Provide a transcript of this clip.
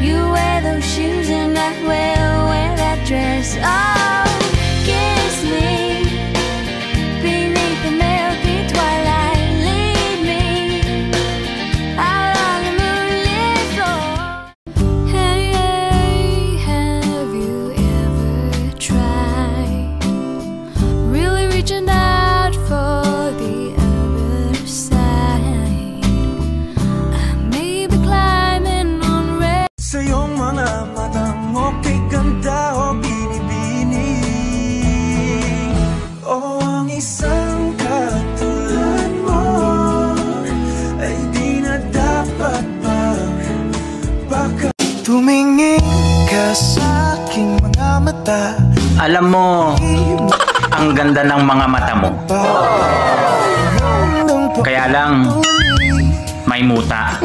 You wear those shoes and I will wear that dress. Oh, kiss me beneath the milky twilight. Lead me out on the moonlit floor. Hey, have you ever tried really reaching out for the other side? I may be climbing on red. Sa iyong mga matang okay ganda o binibini, o ang isang katulad mo ay di na dapat baka tumingin ka sa aking mga mata. Alam mo, ang ganda ng mga mata mo. Kaya lang, may muta.